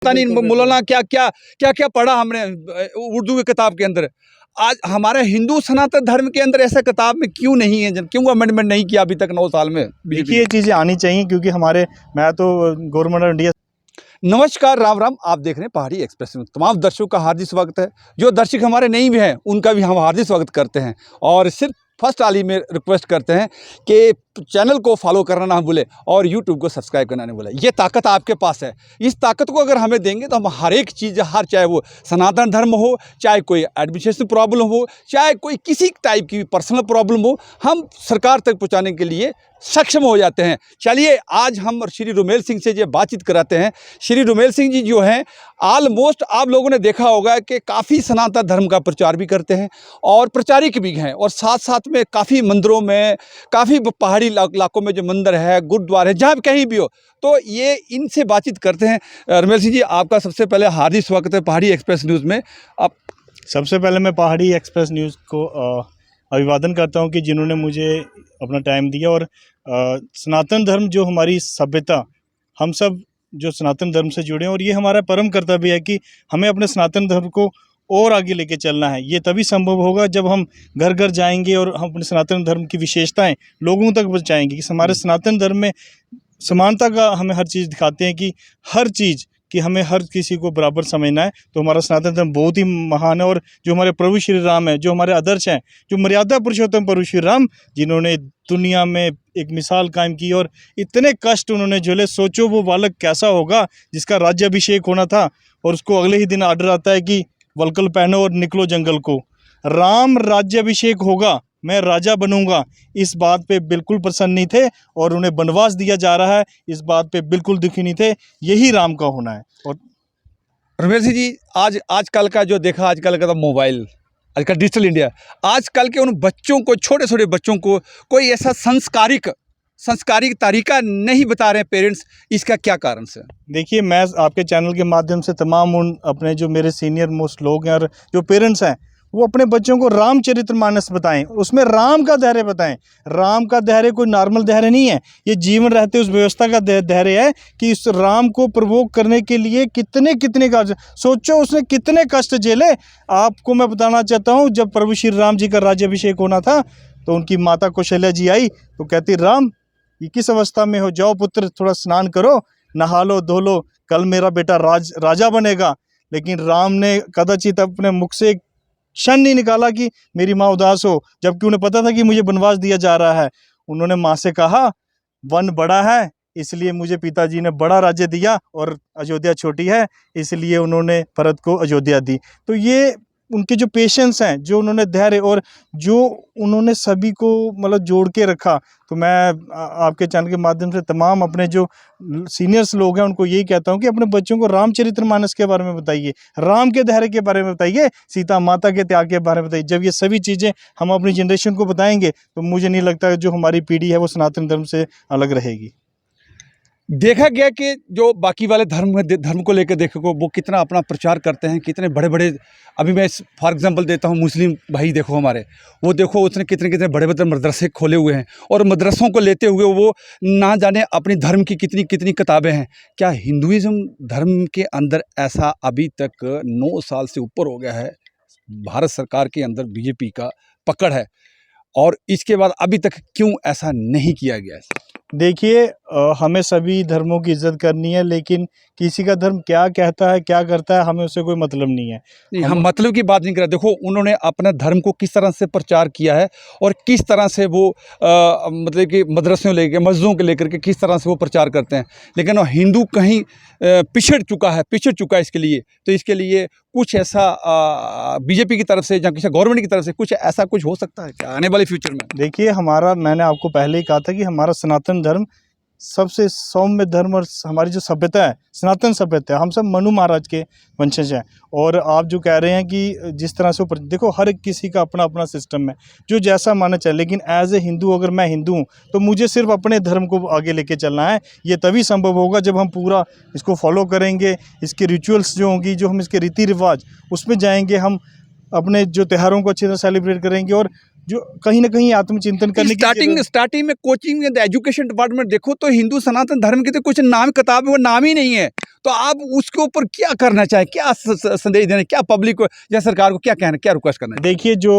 पता नहीं मौलाना क्या क्या क्या क्या पढ़ा हमने उर्दू की किताब के अंदर। आज हमारे हिंदू सनातन धर्म के अंदर ऐसा किताब में क्यों नहीं है, क्यों अमेंडमेंट नहीं किया अभी तक 9 साल में? देखिए ये चीज़ें आनी चाहिए क्योंकि मैं तो गवर्नमेंट ऑफ इंडिया। नमस्कार, राम राम। आप देख रहे हैं पहाड़ी एक्सप्रेस में तमाम दर्शकों का हार्दिक स्वागत है। जो दर्शक हमारे नहीं भी हैं उनका भी हम हार्दिक स्वागत करते हैं और सिर्फ फर्स्ट वाली में रिक्वेस्ट करते हैं कि चैनल को फॉलो करना ना भूलें और यूट्यूब को सब्सक्राइब करना नहीं भूलें। ये ताकत आपके पास है। इस ताकत को अगर हमें देंगे तो हम हर एक चीज़, चाहे वो सनातन धर्म हो, चाहे कोई एडमिनिस्ट्रेशन प्रॉब्लम हो, चाहे कोई किसी टाइप की पर्सनल प्रॉब्लम हो, हम सरकार तक पहुंचाने के लिए सक्षम हो जाते हैं। चलिए आज हम श्री रुमेल सिंह से ये बातचीत कराते हैं। श्री रुमेल सिंह जी जो हैं, ऑलमोस्ट आप लोगों ने देखा होगा कि काफ़ी सनातन धर्म का प्रचार भी करते हैं और प्रचारक भी हैं, और साथ साथ में काफ़ी मंदिरों में, काफ़ी पहाड़ी इलाकों में जो मंदिर है, गुरुद्वारे है, जहाँ कहीं भी हो, तो ये इनसे बातचीत करते हैं। रुमेल सिंह जी, आपका सबसे पहले हार्दिक स्वागत है पहाड़ी एक्सप्रेस न्यूज़ में। आप सबसे पहले मैं पहाड़ी एक्सप्रेस न्यूज़ को अभिवादन करता हूं कि जिन्होंने मुझे अपना टाइम दिया और सनातन धर्म जो हमारी सभ्यता, हम सब जो सनातन धर्म से जुड़े हैं और ये हमारा परम कर्तव्य है कि हमें अपने सनातन धर्म को और आगे लेके चलना है। ये तभी संभव होगा जब हम घर घर जाएंगे और हम अपने सनातन धर्म की विशेषताएं लोगों तक पहुंचाएंगे कि हमारे सनातन धर्म में समानता का हमें हर चीज़ दिखाते हैं कि हर चीज़ कि हमें हर किसी को बराबर समझना है। तो हमारा सनातन धर्म बहुत ही महान है और जो हमारे प्रभु श्री राम है, जो हमारे आदर्श हैं, जो मर्यादा पुरुषोत्तम प्रभु श्री राम जिन्होंने दुनिया में एक मिसाल कायम की और इतने कष्ट उन्होंने झेले। सोचो वो बालक कैसा होगा जिसका राज्याभिषेक होना था और उसको अगले ही दिन ऑर्डर आता है कि वल्कल पहनो और निकलो जंगल को। राम राज्याभिषेक होगा, मैं राजा बनूंगा, इस बात पे बिल्कुल प्रसन्न नहीं थे और उन्हें वनवास दिया जा रहा है, इस बात पे बिल्कुल दुखी नहीं थे। यही राम का होना है। और रुमेल सिंह जी, आजकल का जो देखा, आजकल का तो मोबाइल, आजकल डिजिटल इंडिया, आजकल के उन बच्चों को, छोटे छोटे बच्चों को कोई ऐसा संस्कारिक तरीका नहीं बता रहे पेरेंट्स, इसका क्या कारण से? देखिए, मैं आपके चैनल के माध्यम से तमाम उन अपने जो मेरे सीनियर मोस्ट लोग हैं और जो पेरेंट्स हैं, वो अपने बच्चों को रामचरितमानस बताएं, उसमें राम का धैर्य बताएं। राम का धैर्य कोई नॉर्मल धैर्य नहीं है, ये जीवन रहते उस व्यवस्था का धैर्य है कि इस राम को प्रवोक करने के लिए कितने का सोचो, उसने कितने कष्ट झेले। आपको मैं बताना चाहता हूँ, जब प्रभु श्री राम जी का राज्याभिषेक होना था तो उनकी माता कौशल्या जी आई तो कहती, राम ये किस अवस्था में हो, जाओ पुत्र थोड़ा स्नान करो, नहा लो, धो लो, कल मेरा बेटा राजा बनेगा। लेकिन राम ने कदाचित अपने मुख से क्षण नहीं निकाला कि मेरी माँ उदास हो, जबकि उन्हें पता था कि मुझे वनवास दिया जा रहा है। उन्होंने माँ से कहा, वन बड़ा है इसलिए मुझे पिताजी ने बड़ा राज्य दिया और अयोध्या छोटी है इसलिए उन्होंने भरत को अयोध्या दी। तो ये उनके जो पेशेंस हैं, जो उन्होंने धैर्य और जो उन्होंने सभी को मतलब जोड़ के रखा। तो मैं आपके चैनल के माध्यम से तमाम अपने जो सीनियर्स लोग हैं उनको यही कहता हूं कि अपने बच्चों को रामचरितमानस के बारे में बताइए, राम के धैर्य के बारे में बताइए, सीता माता के त्याग के बारे में बताइए। जब ये सभी चीज़ें हम अपनी जनरेशन को बताएंगे तो मुझे नहीं लगता जो हमारी पीढ़ी है वो सनातन धर्म से अलग रहेगी। देखा गया कि जो बाकी वाले धर्म को लेकर देखो, वो कितना अपना प्रचार करते हैं, कितने बड़े बड़े, अभी मैं फॉर एग्जांपल देता हूँ, मुस्लिम भाई देखो हमारे, वो देखो उसने कितने बड़े बड़े मदरसे खोले हुए हैं और मदरसों को लेते हुए वो ना जाने अपनी धर्म की कितनी किताबें हैं। क्या हिंदुइज्म धर्म के अंदर ऐसा अभी तक 9 साल से ऊपर हो गया है, भारत सरकार के अंदर बीजेपी का पकड़ है, और इसके बाद अभी तक क्यों ऐसा नहीं किया गया है? देखिए, हमें सभी धर्मों की इज्जत करनी है, लेकिन किसी का धर्म क्या कहता है, क्या करता है, हमें उससे कोई मतलब नहीं है। नहीं, हम मतलब की बात नहीं कर रहे। देखो उन्होंने अपने धर्म को किस तरह से प्रचार किया है और किस तरह से वो मतलब कि मदरसों लेकर, मस्जिदों के लेकर के किस तरह से वो प्रचार करते हैं, लेकिन वो हिंदू कहीं पिछड़ चुका है इसके लिए। तो इसके लिए कुछ ऐसा बीजेपी की तरफ से या किसी गवर्नमेंट की तरफ से कुछ हो सकता है क्या आने वाले फ्यूचर में? देखिए, मैंने आपको पहले ही कहा था कि हमारा सनातन धर्म सबसे सौम्य धर्म और हमारी जो सभ्यता है, सनातन सभ्यता है, हम सब मनु महाराज के वंशज हैं। और आप जो कह रहे हैं कि जिस तरह से देखो, हर एक किसी का अपना अपना सिस्टम है जो जैसा माना चाहे, लेकिन एज ए हिंदू अगर मैं हिंदू हूँ तो मुझे सिर्फ अपने धर्म को आगे लेके चलना है। ये तभी संभव होगा जब हम पूरा इसको फॉलो करेंगे, इसके रिचुअल्स जो होंगी, जो हम इसके रीति रिवाज उसमें जाएंगे, हम अपने जो त्योहारों को अच्छी तरह सेलिब्रेट करेंगे और जो कहीं ना कहीं आत्मचिंतन करने की स्टार्टिंग में कोचिंग में एजुकेशन डिपार्टमेंट देखो तो हिंदू सनातन धर्म के तो कुछ नाम किताब है वो नाम ही नहीं है। तो आप उसके ऊपर क्या करना चाहें, क्या संदेश देना, क्या पब्लिक को या सरकार को क्या कहना, क्या रिक्वेस्ट करना है? देखिए जो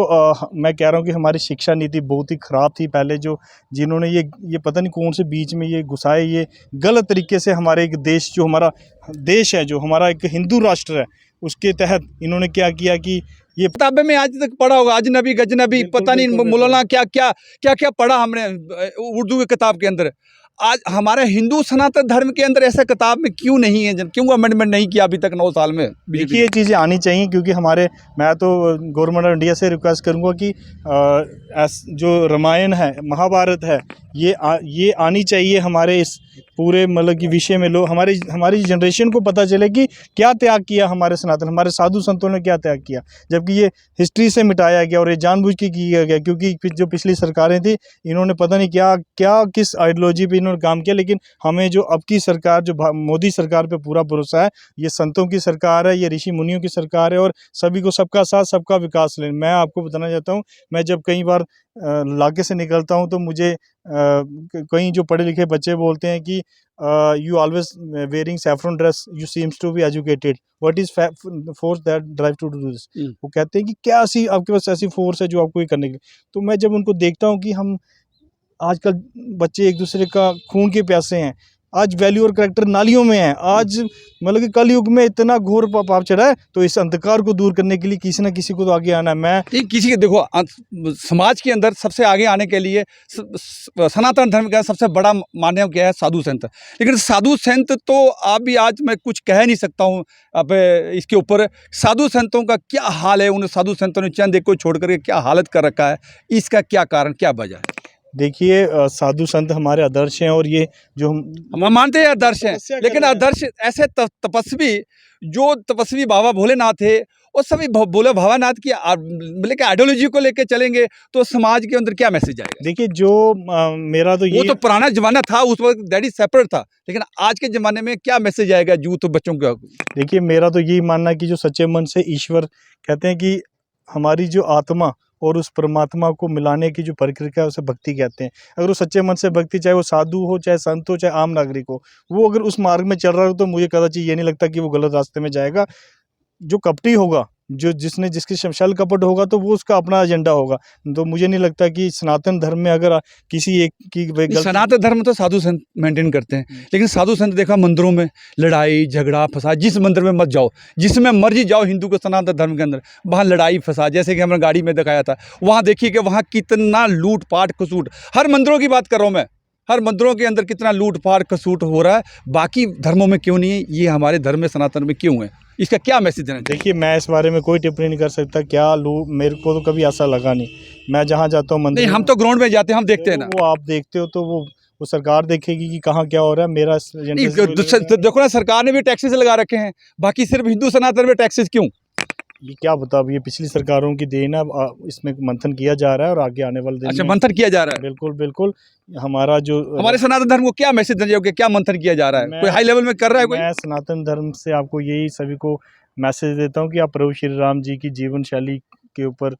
मैं कह रहा हूँ कि हमारी शिक्षा नीति बहुत ही ख़राब थी पहले, जो जिन्होंने ये पता नहीं कौन से बीच में ये घुसाए, ये गलत तरीके से हमारे एक देश, जो हमारा देश है, जो हमारा एक हिंदू राष्ट्र है, उसके तहत इन्होंने क्या किया कि ये किताबें में आज तक पढ़ा होगा अजनबी गजनबी, पता नहीं मौलाना क्या क्या क्या क्या पढ़ा हमने उर्दू की किताब के अंदर। आज हमारे हिंदू सनातन धर्म के अंदर ऐसा किताब में क्यों नहीं है, क्यों अमेंडमेंट नहीं किया अभी तक 9 साल में? देखिए ये चीज़ें आनी चाहिए, क्योंकि मैं तो गवर्नमेंट ऑफ इंडिया से रिक्वेस्ट करूंगा कि जो रामायण है, महाभारत है, ये आनी चाहिए हमारे इस पूरे मतलब कि विषय में। लोग हमारी जनरेशन को पता चले कि क्या त्याग किया हमारे हमारे साधु संतों ने क्या त्याग किया, जबकि ये हिस्ट्री से मिटाया गया और ये जानबूझ के किया गया, क्योंकि जो पिछली सरकारें थी इन्होंने पता नहीं क्या किस आइडियोलॉजी पे इन्होंने काम किया। लेकिन हमें जो अब की सरकार, जो मोदी सरकार पे पूरा भरोसा है। ये संतों की सरकार है, ये ऋषि मुनियों की सरकार है, और सभी को सबका साथ सबका विकास लेना। मैं आपको बताना चाहता हूँ, मैं जब कई बार इलाके से निकलता हूँ तो मुझे कई जो पढ़े लिखे बच्चे बोलते हैं कि you always wearing saffron dress, you seems to be educated, what is force that drive to do this. वो कहते हैं कि क्या ऐसी आपके पास ऐसी फोर्स है जो आपको ये करने की। तो मैं जब उनको देखता हूँ कि हम आजकल बच्चे एक दूसरे का खून के प्यासे हैं, आज वैल्यू और करैक्टर नालियों में है। आज मतलब कि कल युग में इतना घोर पाप चढ़ा है, तो इस अंधकार को दूर करने के लिए किसी न किसी को तो आगे आना है। मैं किसी के देखो समाज के अंदर सबसे आगे आने के लिए सनातन धर्म का सबसे बड़ा माध्यम क्या है? साधु संत। लेकिन साधु संत तो आप भी, आज मैं कुछ कह नहीं सकता हूँ अब इसके ऊपर। साधु संतों का क्या हाल है, उन साधु संतों ने चंद एक को छोड़ करके क्या हालत कर रखा है, इसका क्या कारण, क्या वजह है? देखिए साधु संत हमारे आदर्श हैं, और ये जो हम मानते हैं आदर्श हैं, लेकिन आदर्श ऐसे तपस्वी, जो तपस्वी बाबा भोलेनाथ थे, और सभी भोले भावानाथ की लेकिन आइडियोलॉजी को लेकर चलेंगे तो समाज के अंदर क्या मैसेज आएगा? देखिए जो मेरा तो ये, वो तो पुराना जमाना था, उस वक्त दैट इज सेपरेट था, लेकिन आज के ज़माने में क्या मैसेज आएगा यूथ बच्चों को? देखिए मेरा तो यही मानना है कि जो सच्चे मन से ईश्वर, कहते हैं कि हमारी जो आत्मा और उस परमात्मा को मिलाने की जो प्रक्रिया है उसे भक्ति कहते हैं। अगर वो सच्चे मन से भक्ति, चाहे वो साधु हो, चाहे संत हो, चाहे आम नागरिक हो, वो अगर उस मार्ग में चल रहा हो तो मुझे कदाचित ये नहीं लगता कि वो गलत रास्ते में जाएगा। जो कपटी होगा, जिसकी छल कपट होगा, तो वो उसका अपना एजेंडा होगा। तो मुझे नहीं लगता कि सनातन धर्म में अगर किसी एक की सनातन धर्म तो साधु संत मेंटेन करते हैं, लेकिन साधु संत देखा मंदिरों में लड़ाई झगड़ा फसाद, जिस मंदिर में मत जाओ, जिसमें मर्जी जाओ हिंदू को सनातन धर्म के अंदर, वहाँ लड़ाई फसाद, जैसे कि हमने गाड़ी में दिखाया था, वहाँ देखिए कि वहाँ कितना लूट पाट खसूट, हर मंदिरों की बात कर रहा हूँ मैं, हर मंदिरों के अंदर कितना लूट पाट खसूट हो रहा है। बाकी धर्मों में क्यों नहीं है, ये हमारे धर्म में सनातन में क्यों है? इसका क्या मैसेज देना चाहिए? देखिए मैं इस बारे में कोई टिप्पणी नहीं कर सकता, क्या लूट, मेरे को तो कभी ऐसा लगा नहीं। मैं जहाँ जाता हूँ मंदिर, नहीं, हम तो ग्राउंड में जाते हैं, हम देखते हैं ना। वो आप देखते हो तो वो सरकार देखेगी कि कहाँ क्या हो रहा है। मेरा देखो ना, सरकार ने भी टैक्सेस लगा रखे हैं, बाकी सिर्फ हिंदू सनातन में टैक्सेस क्यों? ये क्या बता, ये पिछली सरकारों की देन है। इसमें मंथन किया जा रहा है और आगे आने वाले दिन अच्छा, मंथन किया जा रहा है। बिल्कुल बिल्कुल। हमारा जो हमारे सनातन धर्म को क्या मैसेज देना चाहिए, क्या मंथन किया जा रहा है? कोई हाई लेवल में कर रहा है कोई? मैं सनातन धर्म से आपको यही सभी को मैसेज देता हूँ कि आप प्रभु श्री राम जी की जीवन शैली के ऊपर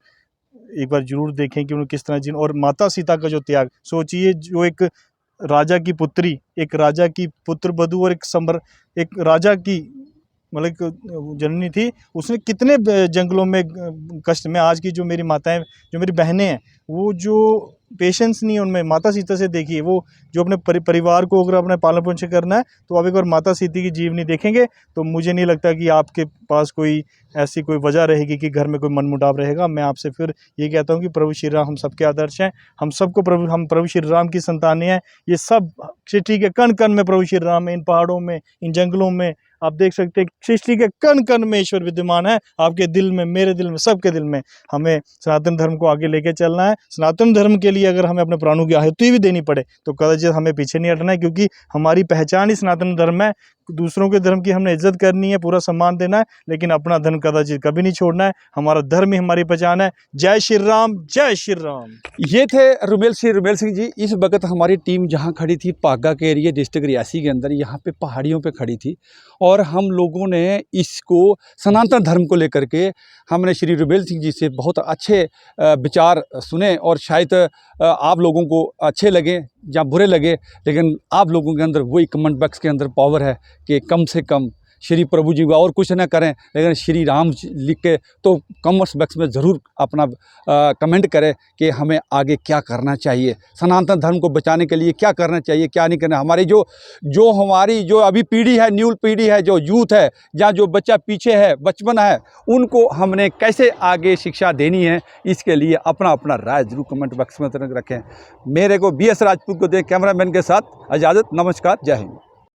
एक बार जरूर देखें कि उन्होंने किस तरह जीवन, और माता सीता का जो त्याग सोचिए। जो एक राजा की पुत्री, एक राजा की पुत्र वधू, और एक राजा की मतलब जननी थी, उसने कितने जंगलों में कष्ट में, आज की जो मेरी माताएं, जो मेरी बहनें हैं, वो जो पेशेंस नहीं है उनमें, माता सीता से देखिए, वो जो अपने परिवार को अगर अपने पालन पोषण करना है तो आप एक बार माता सीता की जीवनी देखेंगे तो मुझे नहीं लगता कि आपके पास कोई ऐसी कोई वजह रहेगी कि घर में कोई मनमुटाव रहेगा। मैं आपसे फिर ये कहता हूँ कि प्रभु श्री राम हम सबके आदर्श हैं, हम प्रभु श्री राम की संतानें हैं। ये सब सृष्टि के कण कण में प्रभु श्री राम है, इन पहाड़ों में, इन जंगलों में, आप देख सकते हैं सृष्टि के कण कण में ईश्वर विद्यमान है। आपके दिल में, मेरे दिल में, सबके दिल में। हमें सनातन धर्म को आगे लेके चलना है। सनातन धर्म के लिए अगर हमें अपने प्राणों की आहुति भी देनी पड़े तो कदाचित हमें पीछे नहीं हटना है, क्योंकि हमारी पहचान ही सनातन धर्म है। दूसरों के धर्म की हमने इज्जत करनी है, पूरा सम्मान देना है, लेकिन अपना धर्म कदाचित कभी नहीं छोड़ना है। हमारा धर्म ही हमारी पहचान है। जय श्री राम, जय श्री राम। ये थे रुमेल सिंह जी। इस वक्त हमारी टीम जहाँ खड़ी थी पागा के एरिया डिस्ट्रिक्ट रियासी के अंदर, यहाँ पे पहाड़ियों पे खड़ी थी और हम लोगों ने इसको सनातन धर्म को लेकर के हमने श्री रुमेल सिंह जी से बहुत अच्छे विचार सुने और शायद आप लोगों को अच्छे लगे या बुरे लगे, लेकिन आप लोगों के अंदर वही कमेंट बॉक्स के अंदर पावर है कि कम से कम श्री प्रभु जी और कुछ ना करें, लेकिन श्री राम लिख के तो कमेंट्स बॉक्स में ज़रूर अपना कमेंट करें कि हमें आगे क्या करना चाहिए, सनातन धर्म को बचाने के लिए क्या करना चाहिए, क्या नहीं करना। हमारी हमारी जो अभी पीढ़ी है, न्यू पीढ़ी है, जो यूथ है या जो बच्चा पीछे है, बचपन है, उनको हमने कैसे आगे शिक्षा देनी है, इसके लिए अपना अपना राय जरूर कमेंट बॉक्स में रखें। मेरे को BS राजपूत को दें कैमरामैन के साथ इजाज़त। नमस्कार, जय हिंद।